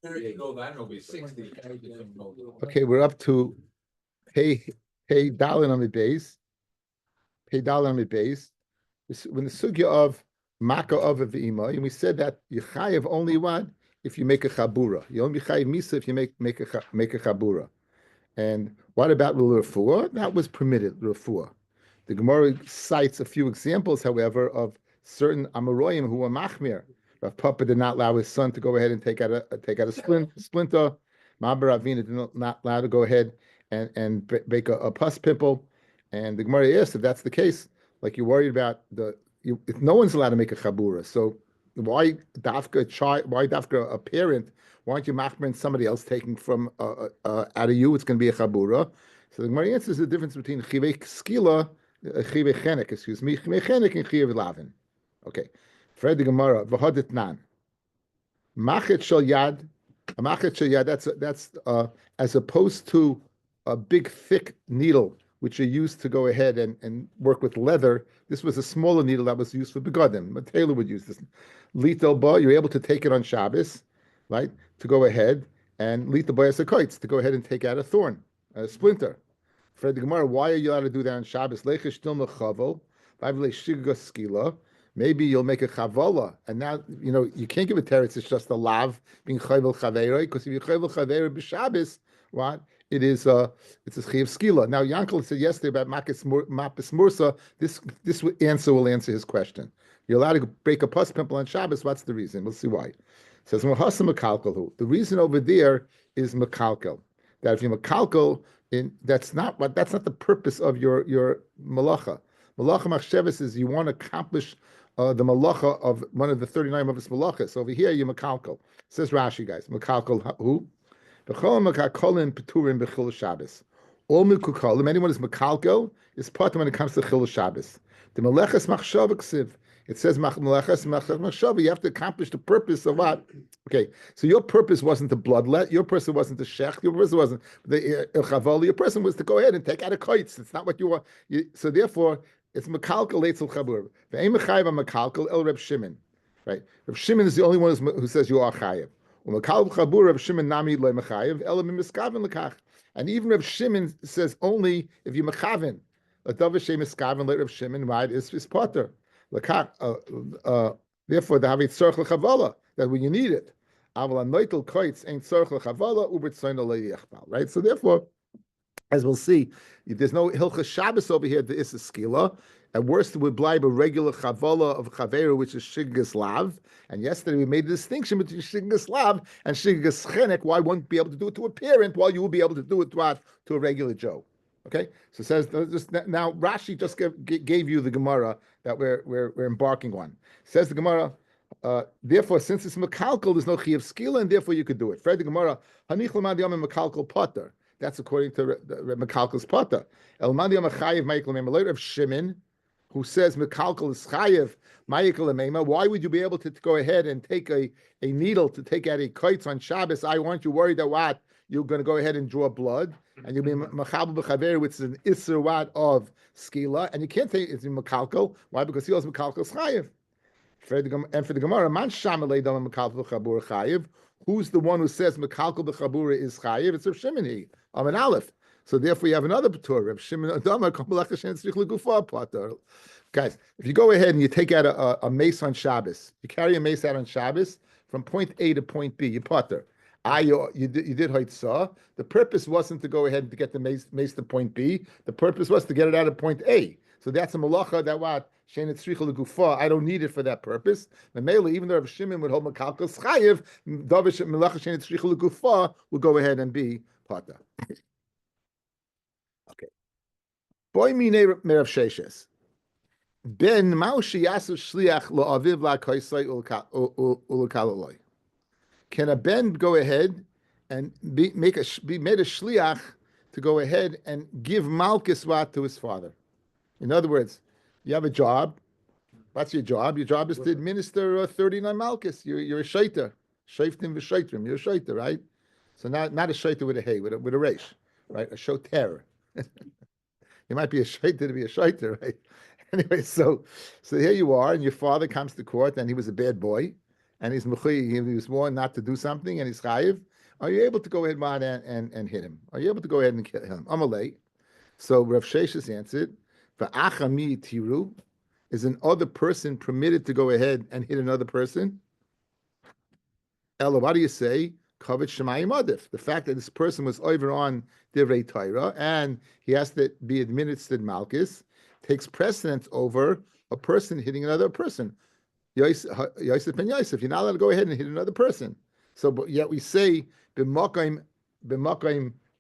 That'll be 60. Okay, we're up to pay dollar on the base. Pay dollar on the base. When the sugya of maka of v'ima, and we said that you chayev only what if you make a chabura. You only chayev misa if you make a chabura. And what about refuah? That was permitted refuah. The Gemara cites a few examples, however, of certain Amoraim who were machmir. Rav Papa did not allow his son to go ahead and take out a splinter. Mabar Avina did not allow to go ahead and bake a pus pimple. And the Gemara asked if that's the case, like you're worried about if no one's allowed to make a chabura, so why dafka a child? Why dafka a parent? Why aren't you machmir somebody else taking from out of you? It's going to be a chabura. So the Gemara answers the difference between chivei skila, chivei chenek, excuse me, chivei chenek and chivei lavin. Okay, Fred the Gemara v'hadit nan machet shel yad. A machet shel yad. That's as opposed to a big thick needle which are used to go ahead and work with leather. This was a smaller needle that was used for begadim. A tailor would use this. Litel ba, you're able to take it on Shabbos, right? To go ahead and litel ba as a kites, to go ahead and take out a thorn, a splinter. For the Gemara, why are you allowed to do that on Shabbos? Lechesh til mechavel, shiga skila. Maybe you'll make a chavala, and now you can't give a teretz. It's just a lav being chayvel chaveira, because if you chayvel chaveira b'Shabbos, what? It's a chiv skila. Now Yankel said yesterday about mapis mursa. This answer will answer his question. You're allowed to break a pus pimple on Shabbos. What's the reason? We'll see why. It says mahasa makalkalhu. The reason over there is makalkal. That if you makalkal, that's not the purpose of your malacha. Malacha machsheves is you want to accomplish the malacha of one of the 39 of his malachas. Over here you makalkal. Says Rashi, guys, makalkal who? All mekukalim, anyone is mekalkel, is part when it comes to chil Shabbos. The meleches machshava ksiv. It says meleches machshava. You have to accomplish the purpose of what? Okay, so your purpose wasn't the bloodlet. Your person wasn't the shech. Your person wasn't the chavali. Your person was to go ahead and take out a kites. It's not what you want. So therefore, it's mekalkel leitzel chabur. Ve'em mechayev mekalkel el Reb Shimon. Right, Reb Shimon is the only one who says you are chayev. And even Reb Shimon says only if you mechaven. A davashem miskaven let Reb Shimon right is potter. Therefore, the havit tzorch lechavala that when you need it. Right. So therefore, as we'll see, there's no hilchas Shabbos over here. There is a skila. At worst, it would blibe a regular chavala of chaveru, which is shiggas lav. And yesterday we made a distinction between shiggas lav and shiggas chenek. Why won't be able to do it to a parent while you will be able to do it to a regular Joe? Okay, so it says now Rashi just gave you the Gemara that we're embarking on. It says the Gemara. Therefore, since it's mekalkal, there's no chiyuv skila, and therefore you could do it. Fred the Gemara hanich l'mad yom mekalkal potter. That's according to mekalkal's potter. El mad yom chayiv ma'ikol me'malei of Shimon, who says mekalkal is chayiv ma'ikol me'ma. Why would you be able to go ahead and take a needle to take out a kites on Shabbos? I want you worried that what you're going to go ahead and draw blood, and you'll be machabel b'chaver, which is an iser wat of skila, and you can't take it in mekalkal. Why? Because he was mekalkal is chayiv. And for the Gemara, man shamalei dam mekalkal chabur chayiv. Who's the one who says mekalkal b'chabura is chayiv? It's Reb Shimon an aleph. So therefore, you have another patur. Reb Shimon Adama Kamalach Hashem Tzrich Legufa patur. Guys, if you go ahead and you take out a mace on Shabbos, you carry a mace out on Shabbos from point A to point B, you patur. You did haitzah. The purpose wasn't to go ahead and to get the mace to point B. The purpose was to get it out of point A. So that's a malacha that what shein tzricha legufa. I don't need it for that purpose. Memela, even though Rav Shimon would hold makalkas chayiv, davish malacha shein tzricha legufa will go ahead and be pata. Okay. Boy mine merav sheshes. Ben maushi yasu shliach lo aviv la kaisai ulakalaloi. Can a ben go ahead and be made a shliach to go ahead and give malchus wat to his father? In other words, you have a job. What's your job? Your job is to administer 39 malchus. You're a shaiter. Shaiftim v'shaitrim. You're a shaiter, right? So not a shaiter with a hay, with a resh, right? A shoter. You might be a shaiter to be a shaiter, right? Anyway, so here you are, and your father comes to court, and he was a bad boy, and he's mechuy, he was warned not to do something, and he's chayiv, are you able to go ahead and hit him? Are you able to go ahead and kill him? Amalei. So Rav Sheshes answered, "Va'achami tiru, is an other person permitted to go ahead and hit another person? Ella, what do you say? Kavod Shemayim Adif. The fact that this person was over on Divrei Torah and he has to be administered Malchus takes precedence over a person hitting another person. Yosef ben Yosef, you're not allowed to go ahead and hit another person. So, but yet we say b'makayim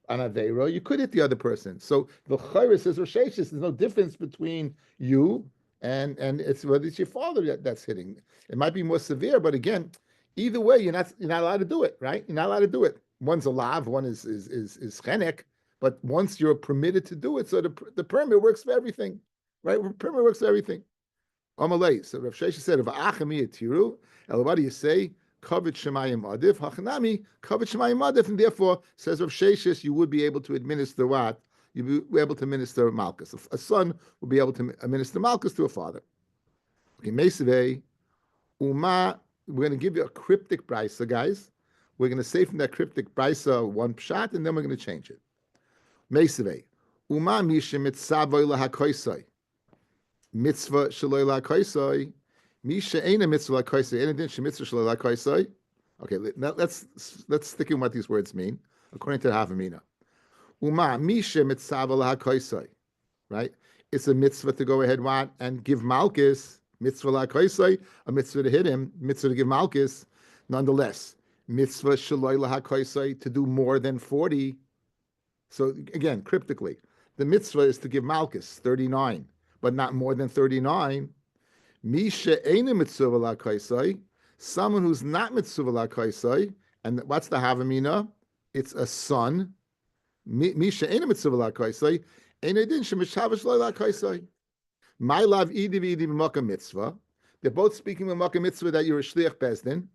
an aveiro, you could hit the other person. So the Chayra says Rosheshes, there's no difference between you and it's whether it's your father that's hitting. It might be more severe, but again, either way, you're not allowed to do it, right? You're not allowed to do it. One's a lav, one is chenek, but once you're permitted to do it, so the permit works for everything, right? The permit works for everything. Amalei. So Rav Shesha said, "Va'achami etiru." And what do you say? Kavod Shemayim Adif. Hachanami Kavod Shemayim Adif. And therefore, says Rav Shesha, you would be able to administer what? You'd be able to administer Malchus. A son would be able to administer Malchus to a father. Okay, Meisvei Uma. We're going to give you a cryptic brisa, guys. We're going to say from that cryptic brisa one pshat, and then we're going to change it. Meisvei Uma Mishim Mitzavoy LaHakoisai. Mitzvah shaloi la'kaisai, misha ain't a mitzvah la'kaisai, anything shemitzvah shaloi la'kaisai. Okay, let's stick in what these words mean according to the Havamina. Uma misha mitzvah la'kaisai, right? It's a mitzvah to go ahead and give Malchus, mitzvah la'kaisai, a mitzvah to hit him, mitzvah to give Malchus. Nonetheless, mitzvah shaloi la'kaisai to do more than 40. So again, cryptically, the mitzvah is to give Malchus 39. But not more than 39. Misha eina mitzvah la'kaisai, someone who's not mitzvah la'kaisai, and what's the havamina? It's a son. Misha eina mitzvah la'kaisai, eina din shemishavish la'kaisai. My love idi v'idi b'makam mitzvah. They're both speaking b'makam mitzvah that you're a shliach bezdin.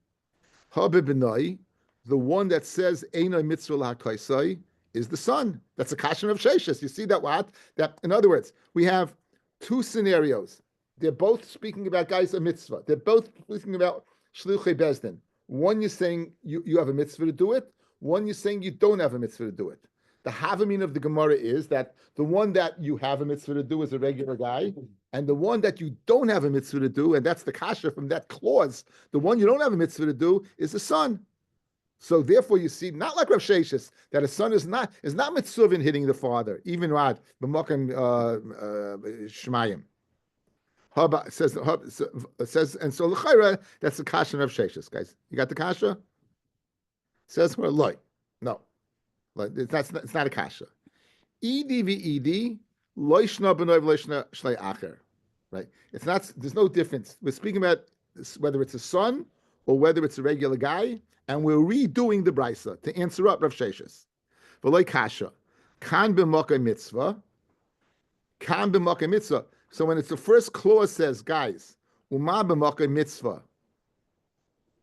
Habe b'nai, the one that says eina mitzvah la'kaisai is the son. That's a kashan of Sheshes. You see that what? That in other words, we have two scenarios. They're both speaking about guys a mitzvah. They're both speaking about shluchei bezdin. One you're saying you have a mitzvah to do it. One you're saying you don't have a mitzvah to do it. The havamin of the Gemara is that the one that you have a mitzvah to do is a regular guy, and the one that you don't have a mitzvah to do, and that's the kasha from that clause, the one you don't have a mitzvah to do is the son. So therefore, you see, not like Rav Sheshes, that a son is not mitzvah in hitting the father, even Rad b'makom shmayim. Haba says, and so l'chayra, that's the kasha of Sheshes, guys. You got the kasha? Says we're loy. No, it's not a kasha. Edi v'edi loishna b'noy v'loishna shlei acher. Right? It's not. There's no difference. We're speaking about whether it's a son or whether it's a regular guy. And we're redoing the brisa to answer up Rav Sheshes. V'loy kasha, kan b'makay mitzvah, kan b'makay mitzvah. So when it's the first clause says, guys, uma b'makay mitzvah,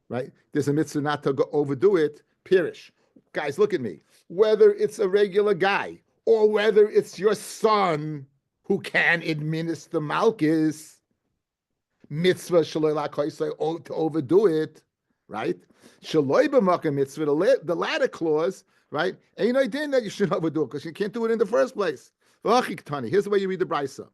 right? There's a mitzvah not to overdo it. Pirish, guys, look at me. Whether it's a regular guy or whether it's your son who can administer malchus, mitzvah shaloi la'kaisai to overdo it, right? Shaloi b'makam mitzvah, the latter clause, right? Ain't no idea that you shouldn't overdo it because you can't do it in the first place. Here's the way you read the brisa.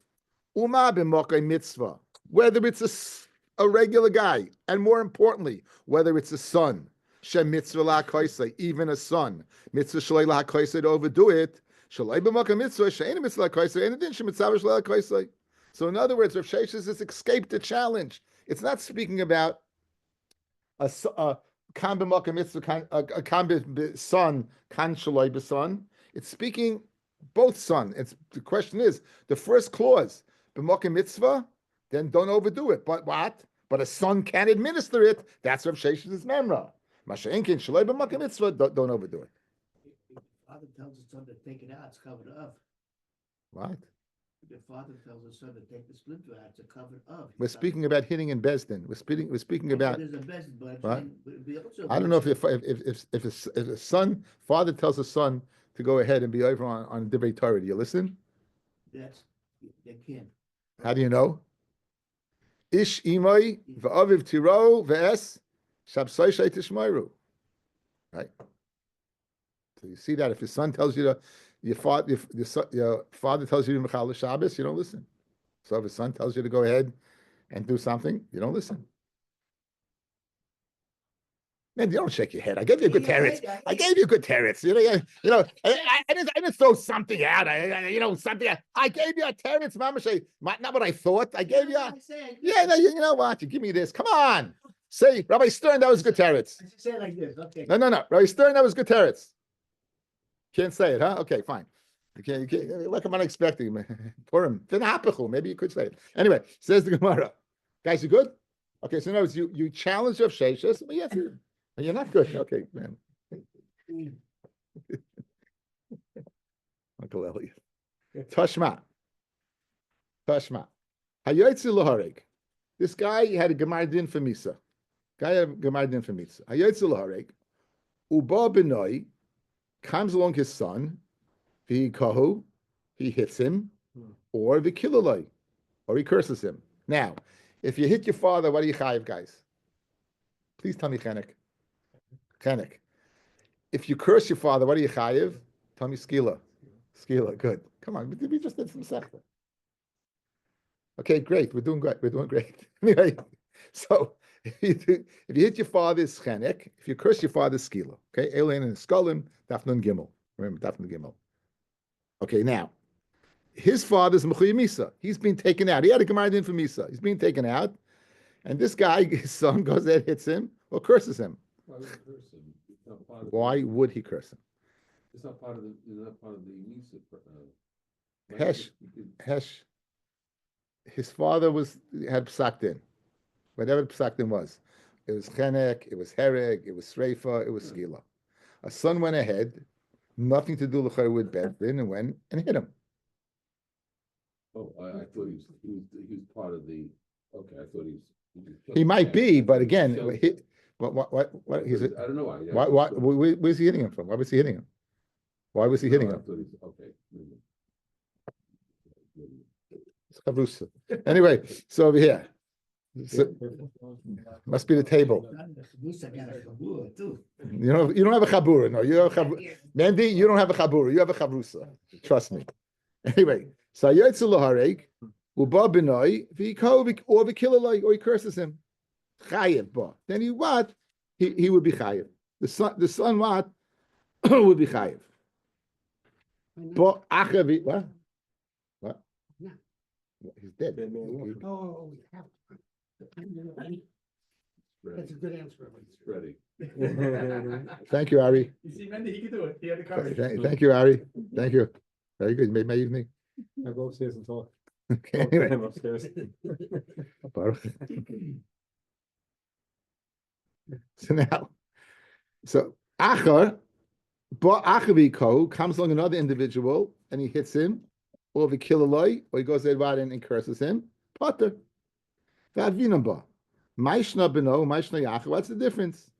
Uma b'makam mitzvah, whether it's a regular guy, and more importantly, whether it's a son, shem mitzvah la'kaisai, even a son, mitzvah shaloi la'kaisai to overdo it. Shaloi b'makam mitzvah, she'ena mitzvah la'kaisai, and adin shem mitzvah la'kaisai. So in other words, Rav Sheshes has escaped the challenge. It's not speaking about a kan b'makam mitzvah, a kan b'son, kan shaloi b'son. It's speaking both son. The question is the first clause b'makam mitzvah, then don't overdo it. But what? But a son can administer it. That's Rav Sheshes' memra. Masha'enkin shaloi b'makam mitzvah, don't overdo it. If father tells his son to take it out, it's covered up. What? The father tells his son to take the splinter out, it's a covered up. We're speaking about hitting in Bezdin. We're speaking about. There's a Bezdin, but Right? also I don't know if a son, father tells a son to go ahead and be over on Divrei Torah. Do you listen? they can. How do you know? Ish imay v'aviv tiro v'es Shabsoi Shei Tishmoiru. Right? So you see that if your son tells you to, your father tells you to Mechal Shabbos, you don't listen. So if his son tells you to go ahead and do something, you don't listen. Man, you don't shake your head. I gave you a good teretz. I gave you a good teretz. I didn't throw something out. Something. I gave you a teretz, Mama. Not what I thought. I gave you. You know what? You give me this. Come on. Say, Rabbi Stern, that was good teretz. Say it like this. Okay. No. Rabbi Stern, that was good teretz. Can't say it, huh? Okay, fine. You can't. What am I expecting? Purim. Maybe you could say it. Anyway, says the Gemara. Guys, you good? Okay, so in other words, you challenge of Sheshes, but yes, you're not good. Okay, man. Uncle Elliot. Tashma. Hayotzi Lahareg. This guy had a Gemar Din for Misa. Hayotzi Lahareg. Uba Benoi comes along his son. He hits him, or Vikilaloi, or he curses him. Now, if you hit your father, what do you chayiv, guys? Please tell me chenek. If you curse your father, what do you chayiv? Tell me skila. Good. Come on, we just did some sechta. Okay, great. We're doing great. Anyway, so if you hit your father's chenek, if you curse your father's skila, okay, Elaine and Skolim, Daf Nun Gimel. Remember Daf Nun Gimel. Okay, now his father's Mechuy Misa. He's been taken out. He had a Gemara Din for Misa. He's being taken out, and this guy, his son, goes there, hits him, or curses him. Why would he curse him? It's not part of the Misa. Hesh. His father had psak din, whatever psak din was. It was chenek, it was hereg, it was sreifa, it was skila. A son went ahead, nothing to do with Beth Din, and went and hit him. Oh, I thought he was part of the. Okay, I thought he might be, but again, what? He's. I don't know why. Where's he hitting him from? Why was he hitting him? Why was he hitting him? Okay. Anyway, so over here. So, must be the table. You don't have a chabura. No, you have a chabura. Mandy, you don't have a chabura. You have a chavrusa. Trust me. Anyway, so Yotze Lahareg, Uba Benoi, or Vikilaloi, or he curses him. Chayev, ba. Then he what? He would be chayev. The son what? Would be chayev. But achavi what? Yeah. He's dead. Oh, we have to. That's a good answer. Ready. Thank you, Ari. You see, Mendy, he can do it. He had the coverage. Thank you, Ari. Thank you. Very good. You made my evening. I go upstairs and talk. Okay. Anyway. I'm upstairs. So Achar, but Achaviko comes along another individual and he hits him, or Vikilaloi, or he goes there and curses him. Potter. Vadvinamba. Maishna Beno, Maishna Yachar. What's the difference?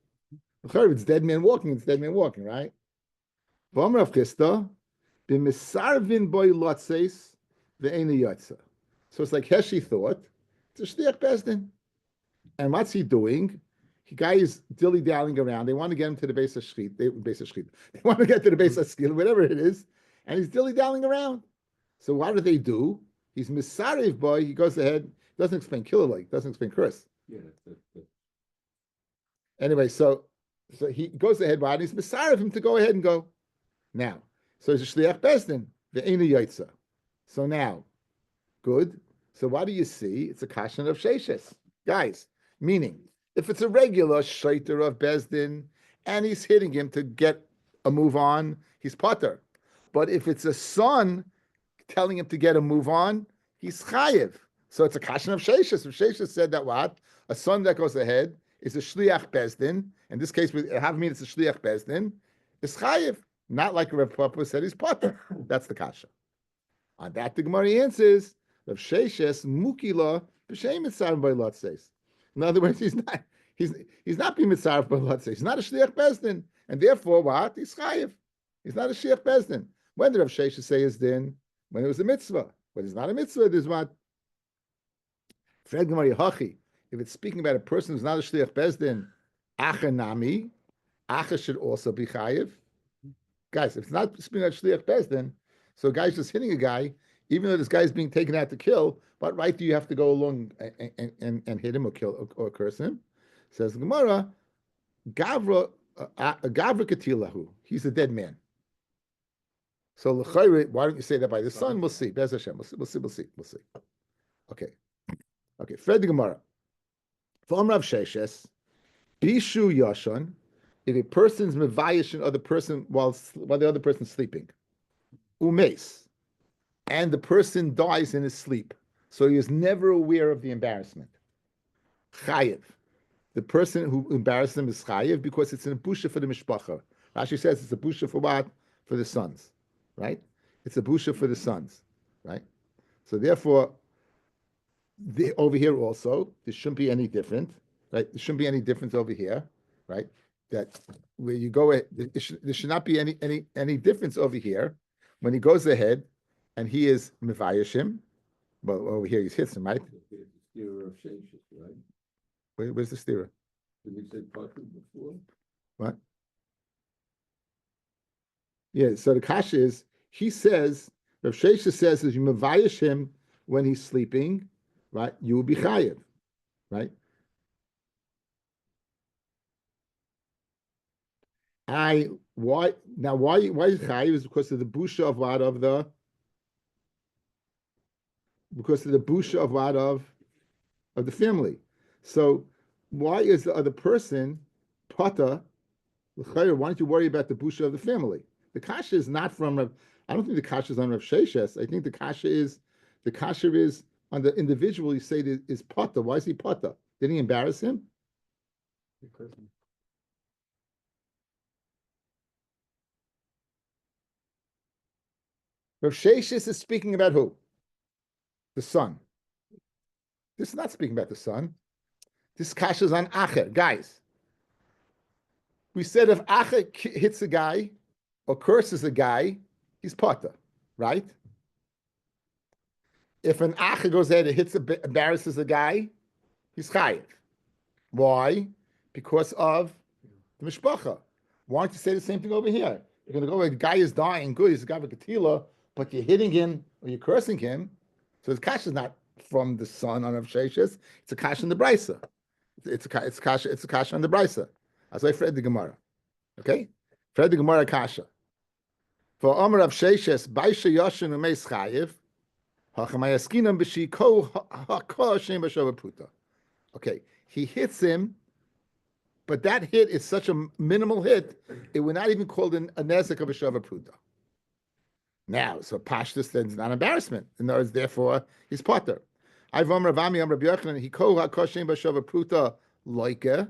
It's dead man walking, right? V'amrav Chista, b'misarvin boy lotzeis ve'ena yotza. So it's like Heshi thought, it's a shliach bezdin. And what's he doing? The guy is dilly-dallying around. They want to get him to the base of shchit. They want to get to the base of skill, whatever it is. And he's dilly-dallying around. So what do they do? He's misarev boy. He goes ahead. Doesn't explain killer like. Doesn't explain curse. Yeah. Anyway, so he goes ahead. And he's misarev him to go ahead and go. Now, so he's a shliach bezdin. Ve'ena yotza. So now, good. So what do you see? It's a kashan of sheishes, guys. Meaning, if it's a regular shaiter of bezdin and he's hitting him to get a move on, he's potter. But if it's a son telling him to get a move on, he's chayiv. So it's a kashan of sheishes. If sheishes said that what? A son that goes ahead is a shliach bezdin. In this case, we have mean it's a shliach bezdin. It's chayiv. Not like Rav Papa said he's potter. That's the kasha. On that, the Gemara answers, Rav Sheishes mukila b'shem mitzarv by lot says. In other words, he's not being mitzarv by lot says. He's not a shliach bezdin, and therefore what? He's chayiv. He's not a shliach bezdin. When did Rav Sheishes say his din? When it was a mitzvah. When it's not a mitzvah, there's what? Fred Gemara Hachi. If it's speaking about a person who's not a shliach bezdin, Achanami, Acha should also be chayiv. Guys, if it's not speaking about shliach bezdin, so a guy's just hitting a guy, even though this guy's being taken out to kill, what right do you have to go along and hit him or kill or curse him? Says the Gemara, Gavra Katilahu. He's a dead man. So l'chayre, why don't you say that by the son? We'll see. Bez Hashem. We'll see. Okay. Fred the Gemara. From Rav Sheshes, Bishu Yashon. If a person's mevayish another person while the other person's sleeping, umes, and the person dies in his sleep, so he is never aware of the embarrassment. Chayiv. The person who embarrassed him is chayiv because it's a busha for the mishpacha. Rashi says it's a busha for what? For the sons, right? It's a busha for the sons, right? So therefore, over here also, there shouldn't be any different, right? There shouldn't be any difference over here, right? That where you go, there should not be any difference over here when he goes ahead and he is mevayashim. Well, over here he hits him, right? Steerer of Sheshes, right? Where's the steerer? Did we say Patu before? What? Yeah, so the kasha is, he says, Rav Shesha says, as you mevayish him when he's sleeping, right, you will be chayiv, right? Why is chayiv? Is because of the busha of what of the family. So why is the other person pata? Why don't you worry about the busha of the family? The kasha is not from Rav. I don't think the kasha is on Rav Sheshes. I think the kasha is on the individual. You say that is pata. Why is he pata? Did he embarrass him? Rav Sheshes is speaking about who? The son. This is not speaking about the son. This kasha is on Acher. Guys, we said if Acher hits a guy or curses a guy, he's pata, right? If an Acher goes ahead and embarrasses a guy, he's chayiv. Why? Because of the mishpacha. Why don't you say the same thing over here? You're going to go, the guy is dying, good, he's a guy with katila, but you're hitting him or you're cursing him. So his kasha is not from the son on Rav Sheshes. It's a kasha in the brisa. It's a kasha on the brisa. As I read the Gemara. Okay? Read the Gemara kasha. For Omer Rav Sheshes, Baisha Yoshin Umeis Chayiv, Hachamayaskinim B'Shiko Haka Shem B'Shova Puta. Okay, he hits him, but that hit is such a minimal hit, it would not even called a nezek of a Shova Puta. Now, so Pashtus then is not embarrassment. In other words, therefore, he's potter. Ivom Ravami Am Rabbi Yochanan, he ko hakoshem b'shova pruta loike.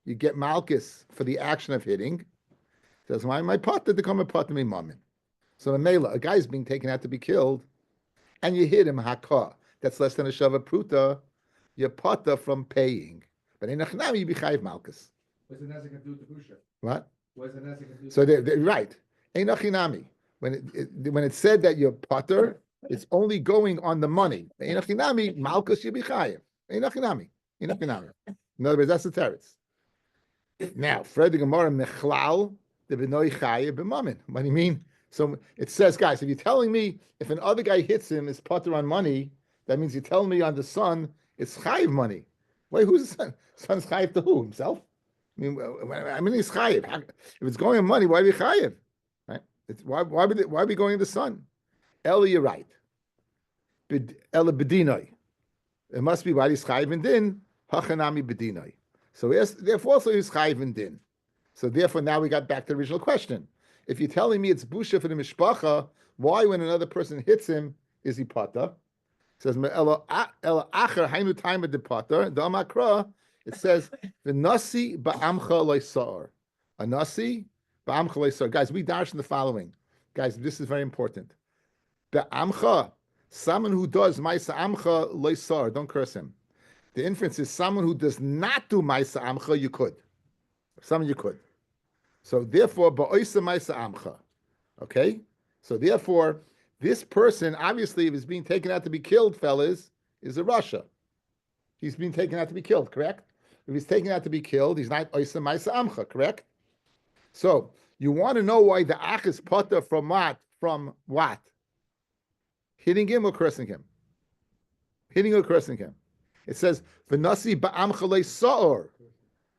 You get malchus for the action of hitting. Says, why am I potter to come a potter me mammon? So a mela, a guy's being taken out to be killed, and you hit him hakah. That's less than a shova pruta. You're potter from paying. But in achnami, you be chayiv malchus. What's the nezek do to busha? What? What's the nezek do? So they're right. Ein achinami. When it said that you're potter, it's only going on the money. Ein achinami, malchus you be chayiv. Ein achinami. In other words, that's the teretz. Now, Fred the Gemara mechlal the benoi chayiv b'mamin. What do you mean? So it says, guys, if you're telling me if an other guy hits him is potter on money, that means you're telling me on the son it's chayiv money. Wait, who's the son? Son's chayiv to who? Himself? I mean, he's chayiv. If it's going on money, why be chayiv? Right? Why be going to the son? Eli, you're right. Ela bedinoi. It must be why he's chayiv and din. Hachanami bedinoi. So therefore also he's chayiv and din. So therefore now we got back to the original question. If you're telling me it's busha for the mishpacha, why when another person hits him is he pata? It says ela acher hainu taima de pata. The amakra it says the nasi ba'amcha loisar. A nasi ba'amcha loisar. Guys, we dash in the following. Guys, this is very important. The amcha, someone who does ma'isa amcha loisar, don't curse him. The inference is someone who does not do ma'isa amcha, you could. Someone you could. So therefore, ba'oisa ma'isa amcha. Okay? So therefore, this person, obviously, if he's being taken out to be killed, fellas, is a Russia. He's being taken out to be killed, correct? If he's taken out to be killed, he's not oisa ma'isa amcha, correct? So you want to know why the ach is potter from what? From what? Hitting him or cursing him? Hitting or cursing him. It says v'nasi ba'amcha le'sa'or.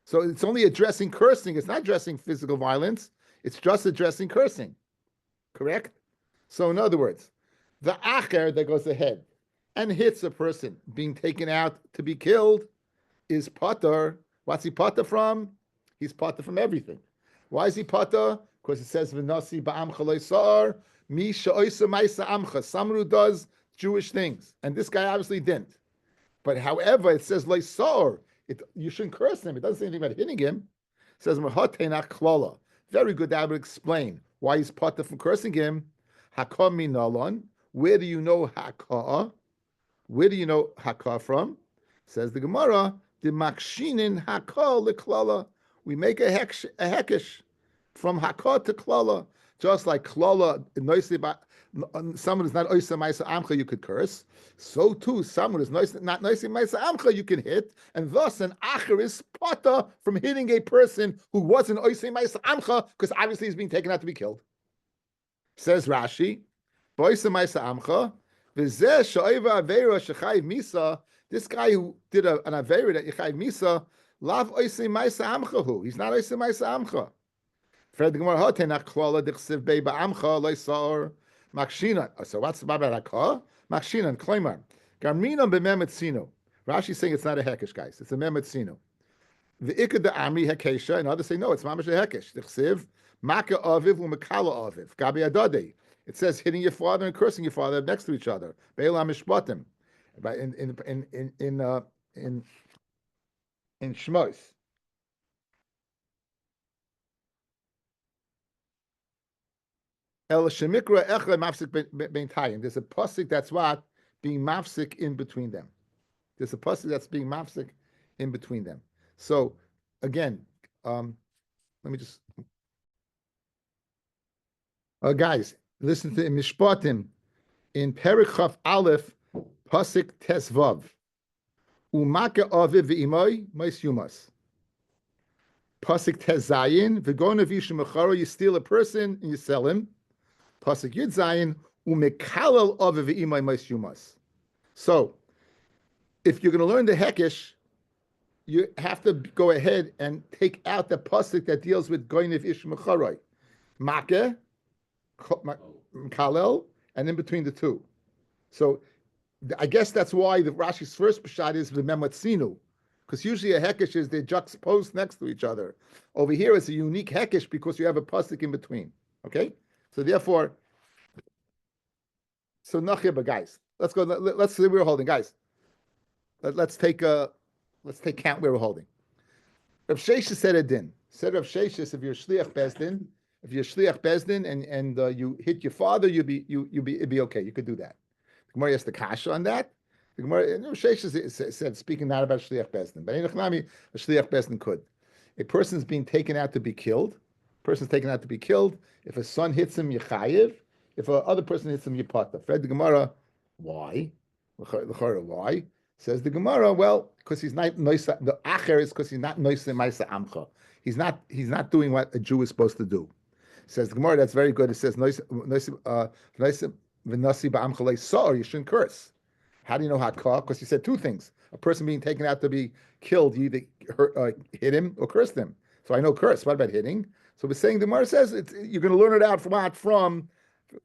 So it's only addressing cursing. It's not addressing physical violence. It's just addressing cursing. Correct? So in other words, the acher that goes ahead and hits a person being taken out to be killed is potter. What's he potter from? He's potter from everything. Why is he potter? Because it says v'nasi ba'amcha le'sa'or mi she'oisa ma'isa amcha. Someone who does Jewish things, and this guy obviously didn't. But however, it says le'sa'or. You shouldn't curse him. It doesn't say anything about hitting him. It says mehatena klala. Very good. That would explain why he's potter from cursing him. Hakah minalon. Where do you know hakah? Where do you know hakah from? Says the Gemara. The makshinin hakah leklala. We make a hekesh from hakah to klala. Just like klala, someone who's not oisa ma'isa amcha, you could curse. So too, someone who's not oisa ma'isa amcha, you can hit, and thus an acher is potter from hitting a person who wasn't oisa ma'isa amcha, because obviously he's being taken out to be killed. Says Rashi, oisa ma'isa amcha, v'zeh she'oiva aveira shechayiv misa. This guy who did an aveira that yechayiv misa, lav oisa ma'isa amcha hu. He's not oisa ma'isa amcha. So what's the Baba Rakah? Makshinan, Klaimar. Garmina b'memetzino. Rashi is saying it's not a hekesh, guys. It's a memetzino. The ikad the amri hekesha, and others say no, it's mamash a hekesh. Dichsiv maka aviv u'mekala aviv. Gabi adade. It says hitting your father and cursing your father next to each other. Be'ela mishpatim. In Shmos. There's a pasuk that's what? Being mafsik in between them. There's a pasuk that's being mafsik in between them. So, again, let me just... guys, listen to Mishpatim in Perek Chaf Aleph, pasuk Tesvav. Umake aviv v'imoy mais yumas. Pasuk Tezayin, v'gona v'yishim acharo, you steal a person and you sell him. Pasuk Yud Zayin umekalel aviv v'imay mais yumas. So, if you're going to learn the hekesh, you have to go ahead and take out the pasuk that deals with goynev ish mecharoy, makeh, kalel, and in between the two. So, I guess that's why the Rashi's first pshat is v'mematzinu, because usually a hekesh is they're juxtaposed next to each other. Over here, it's a unique hekesh because you have a pasuk in between. Okay. So therefore, so nachir, guys, let's go. Let's see where we're holding, guys. Let's take count where we're holding. Rav Sheshes said a din. Said Rav Sheshes, if you're shliach bezdin, and you hit your father, it'd be okay. You could do that. The Gemara has the kasha on that. The Gemara, Rav Sheshes said, speaking not about shliach bezdin, but a shliach bezdin could. A person's being taken out to be killed. If a son hits him, Yechayiv. If a other person hits him, Yipata. Fred the Gemara, why? Why? Says the Gemara, well, because he's not noisa. The acher is because he's not noisa ma'isa amcha. He's not doing what a Jew is supposed to do. Says the Gemara, that's very good. It says noisa v'nasi ba'amcha le'sa'or. You shouldn't curse. How do you know hakah? Because he said two things: a person being taken out to be killed, you either hit him or curse him. So I know curse. What about hitting? So we're saying the Gemara says you're going to learn it out from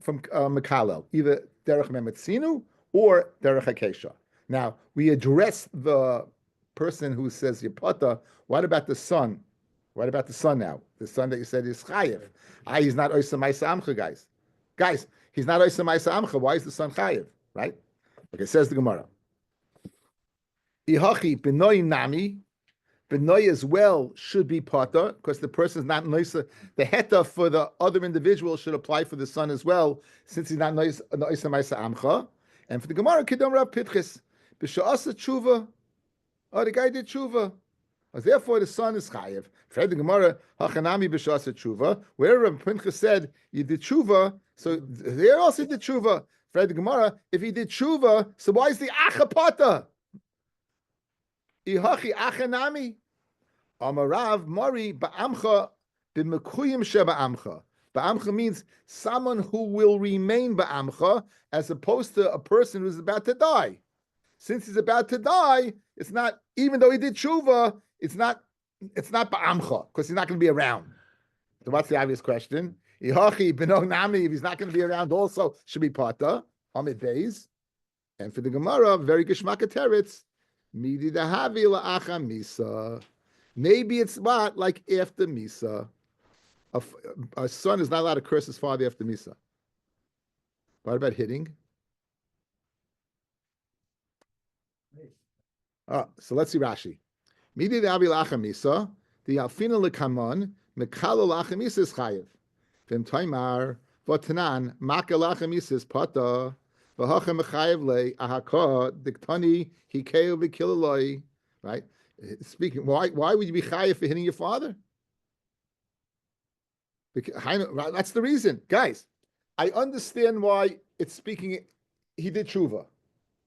Mekalel, either derech memetzinu or derech hakesha. Now we address the person who says yipata. What about the son? What about the son now? The son that you said is chayiv. He's not oisa ma'isa amcha, guys. Guys, he's not oisa ma'isa amcha. Why is the son chayiv? Right? Okay, says the Gemara. Ihachi b'noi nami. B'noi as well should be pata, because the person is not noisa. The heta for the other individual should apply for the son as well, since he's not noisa ma'isa amcha. And for the Gemara, kidam Rav Pitchis, b'sha'asa tshuva. Oh, the guy did tshuva. Therefore, the son is chayiv. For the Gemara, hachanami b'sha'asa tshuva. Where Rav Pinchas said you did tshuva, so there also did tshuva. For the Gemara, if he did tshuva, so why is the acha pata? Ihachi achanami. Amarav Mari Ba'amcha b'mekuyim sheba'amcha. Ba'amcha means someone who will remain ba'amcha, as opposed to a person who's about to die. Since he's about to die, it's not, even though he did tshuva, it's not ba'amcha, because he's not going to be around. So what's the obvious question? Ihachi b'no nami, if he's not going to be around also, should be pata, Amid Beis. And for the Gemara, very geshmaka teretz, midi dahavi la'acha misa. Maybe it's what, like after misa. A son is not allowed to curse his father after misa. What about hitting? So let's see Rashi. Midi dahavi la'acha misa, the alfina lekamon, mekalo la'acha misa is chayiv. V'im taimar, v'tanan, maka la'acha misa is pata. Right? Speaking, why would you be chayiv for hitting your father? That's the reason, guys. I understand why it's speaking. He did tshuva,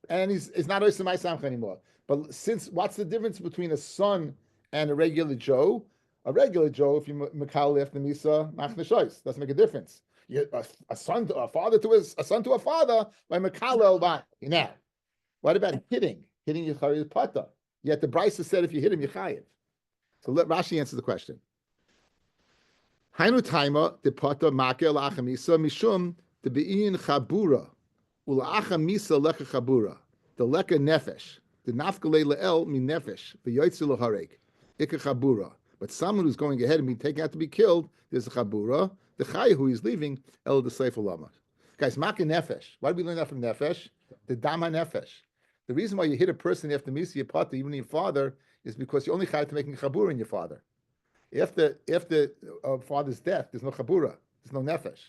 and he's not oisem ma'asamcha anymore. But since what's the difference between a son and a regular Joe? A regular Joe, if you mekal after misa, machne shois, doesn't make a difference. A son to a father to a son to a father by Makalel by now. What about hitting? Hitting your chayiv pata. Yet the Brisa said if you hit him, you chayiv. So let Rashi answer the question. Hainu taima de pata makel achamisa mishum de bein chabura ulacha misa lecha chabura the lecha nefesh the nafkale leel min nefesh the yoytzu laharek ikka chabura. But someone who's going ahead and being taken out to be killed, there's a chabura. The chay who he's leaving, el the seif ulama. Guys, makin nefesh. Why do we learn that from nefesh? The dama nefesh. The reason why you hit a person after misi your pata, even your father, is because you only chay to making chabura in your father. After father's death, there's no chabura. There's no nefesh.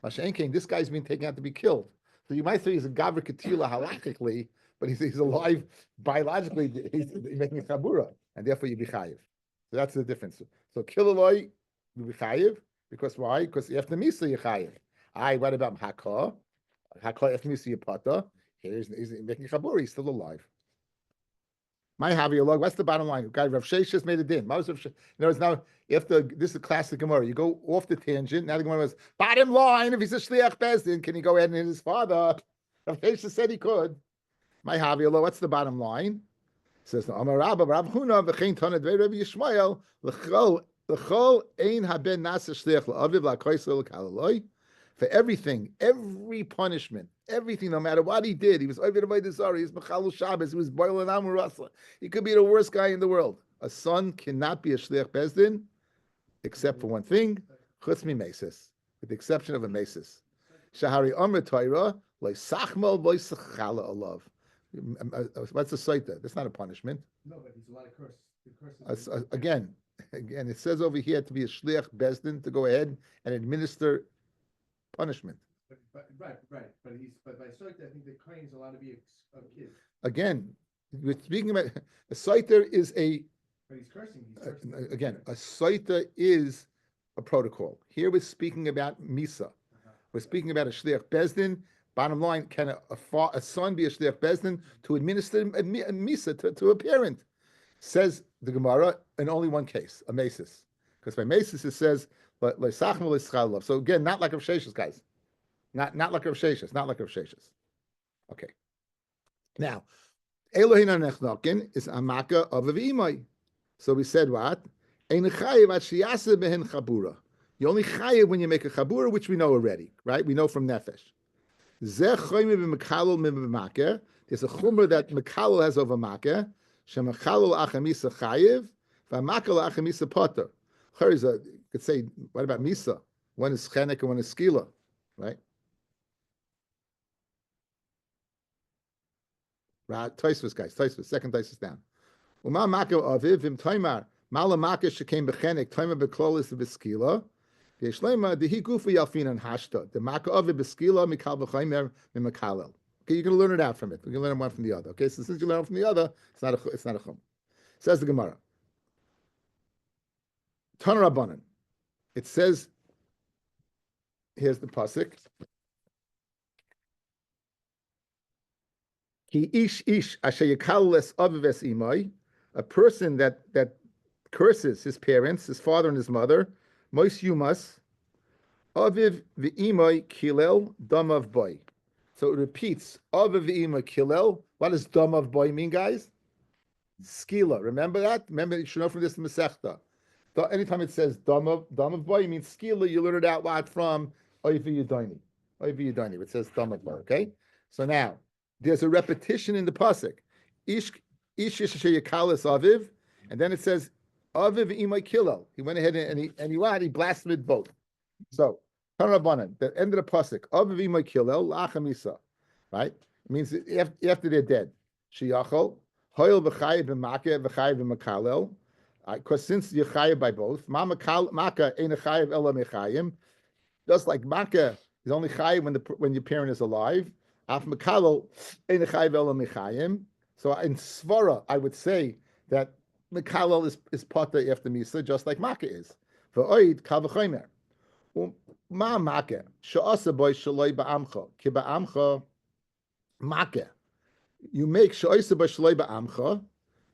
Mashen king, this guy's being taken out to be killed. So you might say he's a gavra ketila halachically, but he's alive biologically. He's making a chabura, and therefore you be chayiv. So that's the difference. So kiloloi, you be chayiv. Because why? Because after misa you chayiv. What about hakah? Hakah after misa you pata. He's making chabur. He's still alive. My haviolog. What's the bottom line? Guy Rav Sheish just made a din. Now after this is a classic Gemara. You go off the tangent. Now the Gemara was bottom line. If he's a shliach bezdin, can he go ahead and hit his father? Rav Sheish said he could. My haviolog. What's the bottom line? It says Amar Rabba Rav Huna v'chein Tana Dvei Rabbi Yishmael l'chol. For everything, every punishment, everything, no matter what he did, he was over by the Zari, he was Mechalu Shabbos, he was boiling Amurasla. He could be the worst guy in the world. A son cannot be a Shliach Bezdin, except for one thing, Chutz mi Mesis, with the exception of a Mesis. Shahari Amr Torah, Loi Sachmal, Loi Sachala Alav. What's the Saita? That's not a punishment. No, but he's allowed to curse. The curse is Again, it says over here to be a shliach bezdin to go ahead and administer punishment. Right. But by Soita, I think the kohen is allowed to be a kid. Again, we're speaking about a soiter is a. But he's cursing. Again, a soiter is a protocol. Here we're speaking about misa. We're speaking about a shliach bezdin. Bottom line, can a son be a shliach bezdin to administer a misa to a parent? Says the Gemara in only one case, a mesis. Because by mesis it says, so again, not like Rav Shesh's, guys. Not like Rav Shesh's, not like Rav Shesh's. Okay. Now, Elohim Nechnokin is Amaka of Avimai. So we said what? You only chayiv when you make a chabura, which we know already, right? We know from Nefesh. There's a chumrah that Mekalel has over Makeh. Shemachalul achamisa chayiv, v'amakal achamisa potter. You could say, what about misa? One is chenek and one is skila, right? Right. Tosfos, guys. Tosfos. Second Tosfos down. Uma makal aviv v'im toimar mala makah shekem bechenek toimar beklolis v'skila. V'yeshlema dehi gufa yalfinan hashta. The makah aviv b'skila mikal b'chaimer v'makalel. Okay, you're going to learn it out from it. We're going to learn one from the other. Okay, so since you learn from the other, it's not a chum. Says the Gemara. Tana Rabbanan. It says, here's the pasuk. Ki ish asher yekal les aviv es imai, a person that curses his parents, his father and his mother, Mois Yumas, Aviv v'imai kilel damav boy. So it repeats, Aviv v'imai kilel. What does damav boy mean, guys? Skila. Remember that? Remember, you should know from this Masechta. Anytime it says damav boy, it means skila. You learn it out loud from Oivi Yudoni. Oivi Yudoni. It says damav boy. Okay. So now there's a repetition in the pasuk. Ish yakalis aviv, and then it says aviv imay kilel. He went ahead and he blasphemed both. So Rabbanan, the end of the pasuk aviv imay kilel la'achamisa, right? It means after they're dead. Shiyachol hoyel v'chayev b'makeh v'chayev b'makalel. Because since you're chayev by both, Makkah ain't a chayev ela mechayim. Just like Makkah is only chayev when your parent is alive. Af mekalel ain't a chayev ela mechayim. So in Svara, I would say that mekalel is potter after Misa, just like Makkah is. V'oid kal v'chomer. Ma Makkah she'asa boy shaloi ba'amcha ki ba'amcha Makkah. You make she'asa boy shaloi ba'amcha.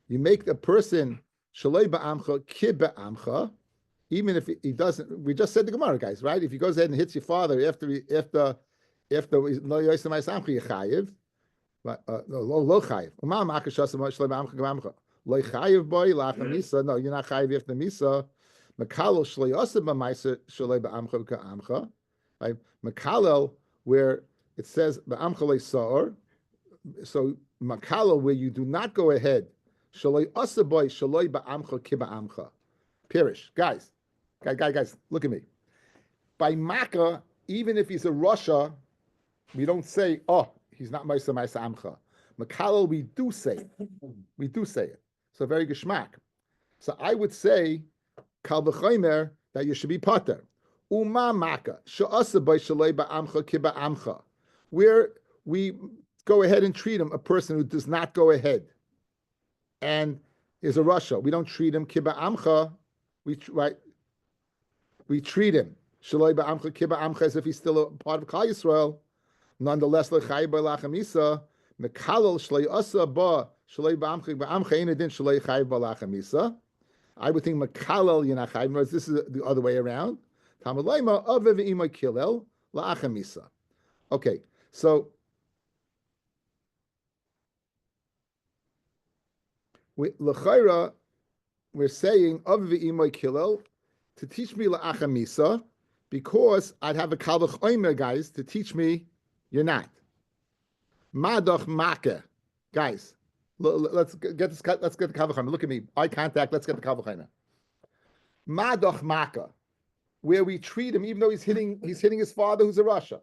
You make the person Shaloi ba'amcha, kib ba'amcha, even if he doesn't. We just said the Gemara, guys, right? If he goes ahead and hits your father after lo yoysa ma'asamcha yechayev, lo chayev. Uma ma'aka shasam shaloi ba'amcha ba'amcha. Lo chayev boy la'acham misa. No, you're not chayev after misa. Makalo shaloi yosa ba'maisa shaloi ba'amcha ba'amcha. Right? Makalo, where it says ba'amcha le'sa'or. So makalo, where you do not go ahead. Shaloi asaboy shaloi ba'amcha kiba'amcha. Pirish, guys, look at me. By Makkah, even if he's a Russia, we don't say, oh, he's not Maisa Amcha. Makalo, we do say it. So very geschmack. So I would say, Kal v'chomer, that you should be potter. Uma Makkah she'asaboy shaloi ba'amcha kiba'amcha, where we go ahead and treat him a person who does not go ahead and is a Russia. We don't treat him kiba amcha. We treat him shaloi ba'amcha kiba amcha as if he's still a part of Klal Yisrael. Nonetheless, l'chayim b'lachamisa mekalol shaloi asa ba shaloi ba'amcha ba'amcha ein adin shaloi chayim b'lachamisa. I would think mekalol yinachayim. Whereas this is the other way around. Talmud Laima aviv imay kilel la'achamisa. Okay, so. L'chayra, we're saying aviv imay kilel to teach me la'achamisa, because I'd have a kal v'chomer, guys, to teach me you're not. Madach Makkah, guys. Let's get this. Let's get the kal v'chomer. Look at me, eye contact. Let's get the kal v'chomer. Madach Makkah, where we treat him, even though he's hitting his father, who's a Russia.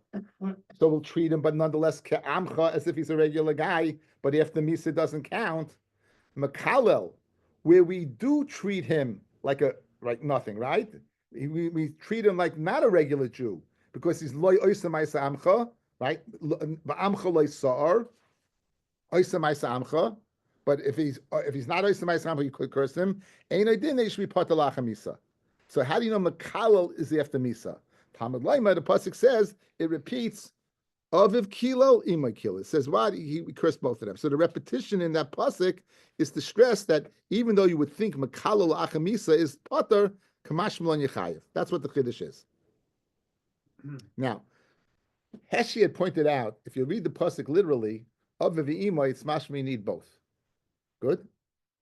So we'll treat him, but nonetheless ke'amcha, as if he's a regular guy. But if the misa doesn't count. Makalel, where we do treat him like nothing, right? We treat him like not a regular Jew, because he's loy oisa ma'isa amcha, right? Ba'amcha loy sa'ar, oisa ma'isa amcha. But if he's not oisa ma'isa amcha, you could curse him. Ein odin, they should be part of misa. So how do you know Makalel is after misa? Talmud Laima, the pasuk says, it repeats. Aviv kilo, imay kilo. It says what? He cursed both of them. So the repetition in that pasuk is to stress that even though you would think makalo achamisa is potter, kamash melon yechayev. That's what the chiddush is. Now, Heshi had pointed out, if you read the pasuk literally, aviv imay, it's mashmi need both. Good?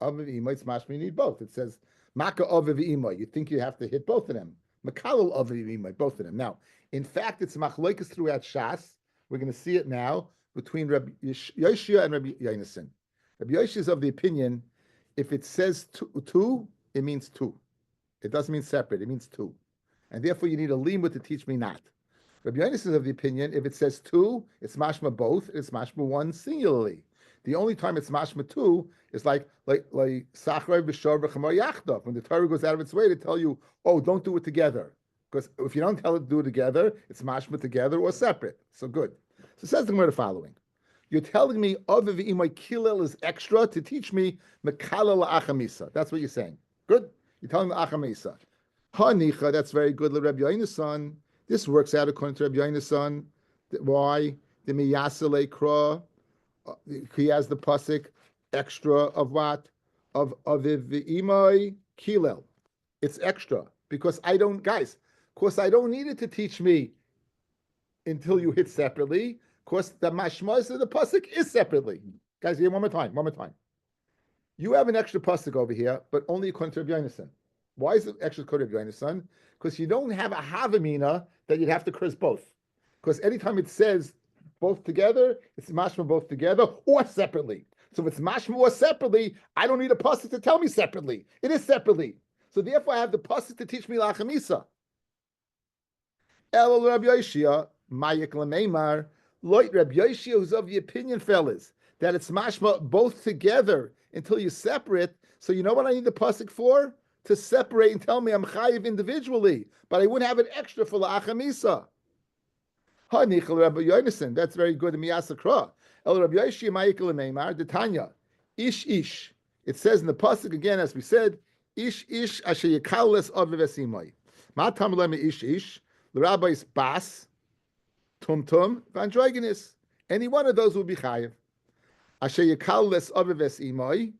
Aviv imay, it's mashmi need both. It says maka aviv imay. You think you have to hit both of them. Makalo aviv imay, both of them. Now, in fact, it's machlokes throughout Shas. We're going to see it now between Rabbi Yoshia and Rabbi Yonason. Rabbi Yoshia is of the opinion, if it says two, it means two. It doesn't mean separate, it means two. And therefore you need a limud to teach me not. Rabbi Yonason is of the opinion, if it says two, it's mashma both, it's mashma one singularly. The only time it's mashma two is like Sachrei B'Shor B'Chamor Yachdav, when the Torah goes out of its way to tell you, oh, don't do it together. Because if you don't tell it to do it together, it's mashma together or separate. So good. So says the Gemara the following. You're telling me aviv imay kilel is extra to teach me mekalel achamisa. That's what you're saying. Good. You're telling me achamisa. Hanicha, that's very good. Rabbi Yonason. This works out according to Rabbi Yonason. Why? The miyasele kra. He has the pasuk extra of what? Of aviv imay kilel. It's extra because I don't, guys. Of course, I don't need it to teach me until you hit separately. Of course, the mashmas of the pasuk is separately. Guys, here one more time. You have an extra pasuk over here, but only according to Rabbi Yonasan. Why is it extra according to Rabbi Yonasan? Because you don't have a havamina that you'd have to curse both. Because anytime it says both together, it's mashma both together or separately. So if it's mashma or separately, I don't need a pasuk to tell me separately. It is separately. So therefore, I have the pasuk to teach me lachamisa. El Rabbi Yoshia, Mayik Lameimar, Loit Rabbi Yoshia, who's of the opinion, fellas, that it's mashma both together until you separate. So you know what I need the pasuk for? To separate and tell me I'm chayiv individually, but I wouldn't have an extra for la'achamisa. Hanichel Rabbi Yonasan, that's very good in Miyasakra. El Rabbi Yoshia Ma'ikel Meimar, Detanya, Ish. It says in the pasuk again, as we said, Ish asher yekales aviv esimai. Ma tam lema ish, the rabbis bas, tum, vandrogenis. Any one of those will be chayiv. Asher yekales aviv esimai,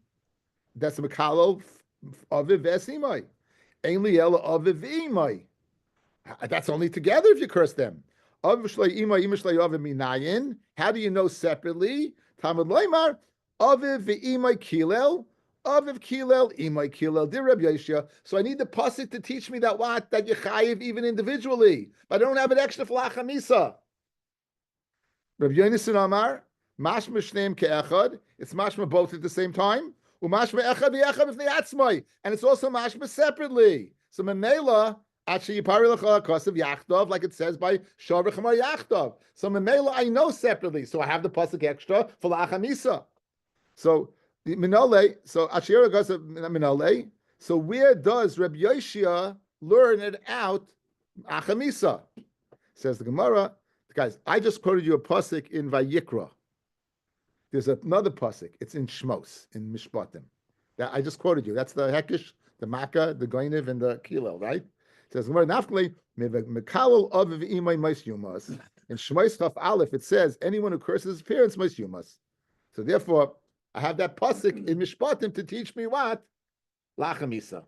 that's a mekalo aviv esimai. Ein liela aviv imai. That's only together if you curse them. How do you know separately? Talmud Leimar, Aviv ve'imai kilel, Aviv kilel, imai kilel, dear Rabbi Yoshia. So I need the pasuk to teach me that what? That you chayiv even individually. But I don't have an extra for lachamisa. Rabbi Yonasan Amar, mashma shneim ke'echad, it's mashma both at the same time. Umashma echad ve'echad b'fnei atzmai. And it's also mashma separately. So Memela, like it says by Shavra Chamar Yachtov. So Memela I know separately, so I have the pasuk extra for Lachamisa. So the Minole, so Ashira goes to Minole. So where does Rabbi Yoshia learn it out Achamisa? Says the Gemara, guys, I just quoted you a pasuk in Vayikra. There's another pasuk. It's in Shmos, in Mishpatim. That I just quoted you. That's the Hekish, the Makkah, the Goiniv, and the Kilel, right? It says, Nafkali, Mekalal Aviv Imai Mais Yumas. In Shmos Chaf Aleph, it says, anyone who curses his parents, Mais Yumas. So therefore, I have that pasuk in Mishpatim to teach me what? Lachamisa.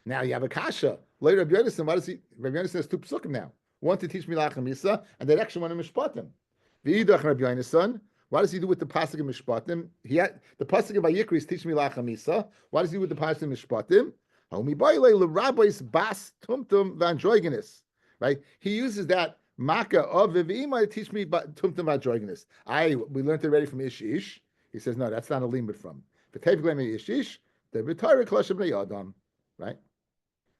Now you have a kasha. Later, Rabbi Yonasan, what does he? Rabbi Yonasan has two psukim now. One to teach me Lachamisa, and that extra one in Mishpatim. V'idach Rabbi Yonasan, what does he do with the pasuk in Mishpatim? He had the pasuk in Vayikra is teach me Lachamisa. What does he do with the pasuk in Mishpatim? Right? He uses that Makkah of Vivima to teach me tumtum vandrogenis. We learned it already from Ish. He says, no, that's not a limit from. The Ish, the Torah Klashim Bnei Adam. Right?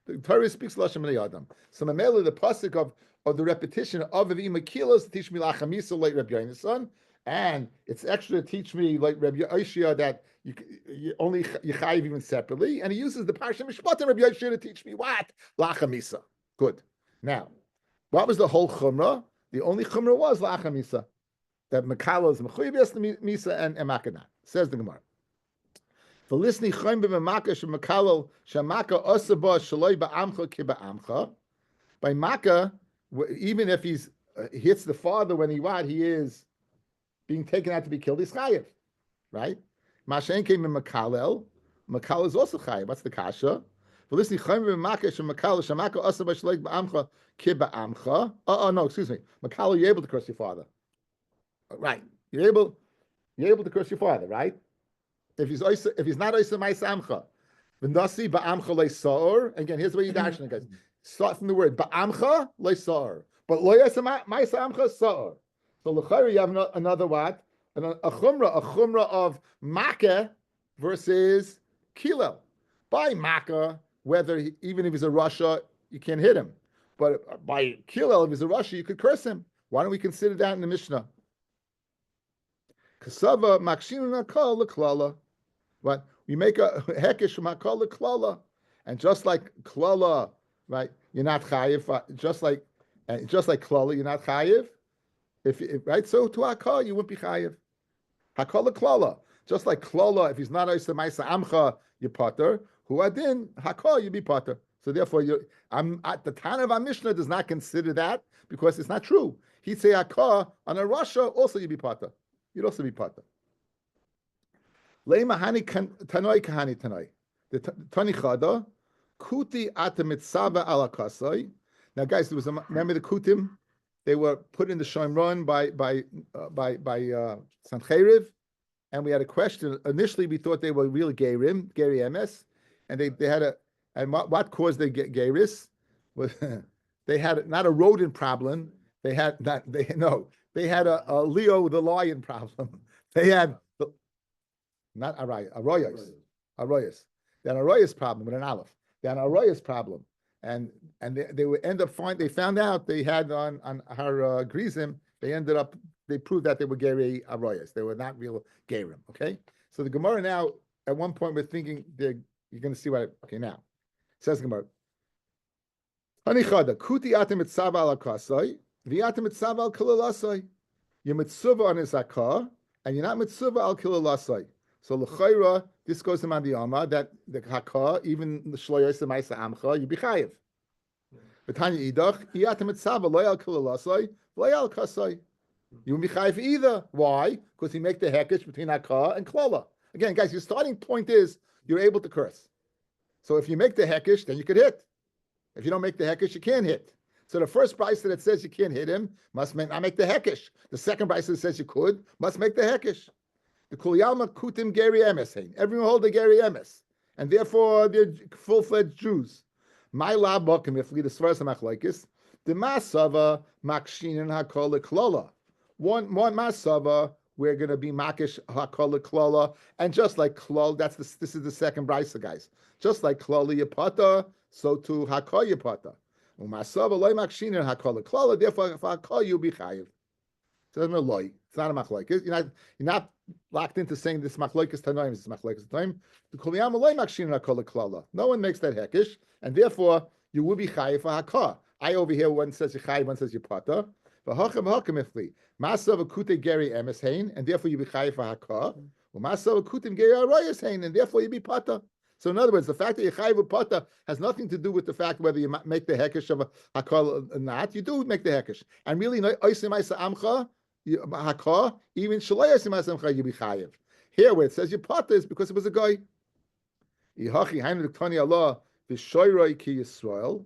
The Torah speaks Lashim Bnei Adam. So Mamela, the pasuk of the repetition of Vivima kilos to teach me Lachamisa like Rabbi Yonasan, and it's extra to teach me like Rabbi Yoshia that you only chayiv even separately, and he uses the Parsha Mishpatim Rabbi Yoshia to teach me what? Lachamisa. Good. Now, what was the whole chumrah? The only chumrah was Lachamisa. That Mekala is Mechuyibes Misa and Emakana. Says the Gemara. For listening Chaim b'Maka shemekalo shemaka osaba shaloi ba'amcha kiba'amcha. By Maka, even if he hits the father when he is being taken out to be killed, he's chayiv, right? Mashen came in Makalel. Makalel is also chayiv. What's the kasha? For listening, Chaim b'Maka shemakal shemaka osaba shleik ba'amcha kiba'amcha. No, excuse me. Makalel, you're able to curse your father, right? You're able to curse your father, right? If he's not oisa ma'asamcha, v'nasi ba'amcha le'saor. Again, here's the way you dash it, guys. Start from the word ba'amcha le'saor, but lo oisa ma'asamcha saor. So l'chayr you have another what? A chumrah of makkah versus kilo. By makkah, even if he's a rasha, you can't hit him. But by kilo, if he's a rasha, you could curse him. Why don't we consider that in the Mishnah? Kasava makshinuna kol l'klala. What? We make a hekesh makol l'klala, and just like klala, right? You're not chayiv. Just like klala, you're not chayiv. If right, so to hakol you wouldn't be chayiv. Hakol l'klala, just like klala, if he's not oisa ma'isa amcha, you potter. Who adin hakol, you be potter. So therefore, the Tana of our Mishnah does not consider that because it's not true. He'd say hakol on a rasha, also you be potter. You'd also be potter. Leimahani tanoi kahani tanoi. The tani chada Kuti atamitzava ala kasai. Now, guys, there was remember the kutim? They were put in the Shomron by Sanhedrin, and we had a question. Initially, we thought they were real gary MS, and they had a. And what caused the gayris was they had not a rodent problem. They had they had a Leo the lion problem. They had not arroyos. They had an arroyos problem with an aleph. They had an arroyos problem, and they would end up they found out they had on her grizim. They proved that they were gary arroyos. They were not real gerim. Okay, so the Gemara now at one point we're thinking you're going to see what. Okay, now says Gemara. Hanichada kuti atem mitzava al akasai, v'atem mitzava al kilalasai. You're mitzvah on his akah, and you're not mitzvah al kilalasai. So l'chayra, this goes to Mandiyama that the hakah, even the shloyos the ma'isa amcha, you be chayiv. B'tanya idach, iatem mitzava loy al kilalasai, loy al kasai. You will be chayiv either. Why? Because you make the hekesh between hakah and klala. Again, guys, your starting point is you're able to curse. So if you make the hekesh, then you could hit. If you don't make the hekesh, you can't hit. So the first brisa that says you can't hit him must not make the hekesh. The second brisa that says you could must make the hekesh. The kuliyalma kutim geri emes. Everyone hold the geri emes, and therefore they're full-fledged Jews. My labakim if we the svaras machlokes the masava makshinin hakol klola. One masava we're going to be makish hakol klola, and just like klol, this is the second brisa, guys. Just like klola yapata, so to hakol yapata. Umasava loy makshinin hakol klola. Therefore, if hakol you be chayiv. So it's not a machlokes. You're not locked into saying this machlokes tanoim is machlokes tanoim. The kuliyam loy makshinin hakol klala. No one makes that hekish, and therefore you will be chayiv for hakah. I over here one says you chayiv, one says you pata. But hacham ifli masav akute geri emes hein, and therefore you be chayiv for hakah. Umasav akutim geri arayas hein, and therefore you be pata. So in other words, the fact that you chayiv pata has nothing to do with the fact whether you make the hekish of a hakah or not. You do make the hekish, and really oisim ma'isa amcha. Hakah, even shalayas imasamcha you be chayiv. Here where it says you pata is because it was a guy. Ihachi hainu l'ktani Allah v'shoyroi ki Yisrael.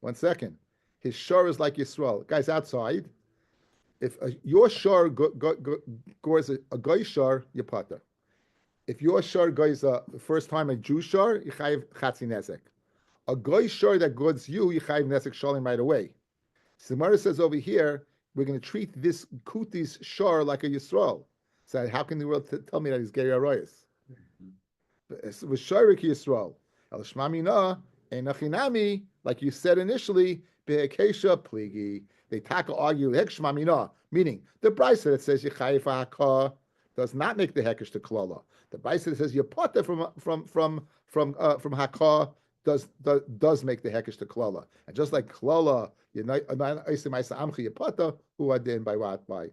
1 second. His shor is like Yisrael. Guys outside, if your shor goes a guy shor, you pata. If your shor goes the first time a Jew shor, you chayiv chatzi nezek. A guy shor that goes you chayiv nezek shalim right away. Simara says over here, we're going to treat this Kuti's shor like a Yisrael. So how can the world tell me that he's Geri Arayas? With Shorik Yisrael. El Shmamina, Einachinami, like you said initially, Behekesha Pligi. They tackle argue Hek Shmamina, meaning the brisa that says Yechayiv HaKah does not make the Hekesh to Klala. The brisa that says Yapata from Hakah does make the Hekesh to Klala. And just like Klala, you're not Amcha Yapata, who are then by what? By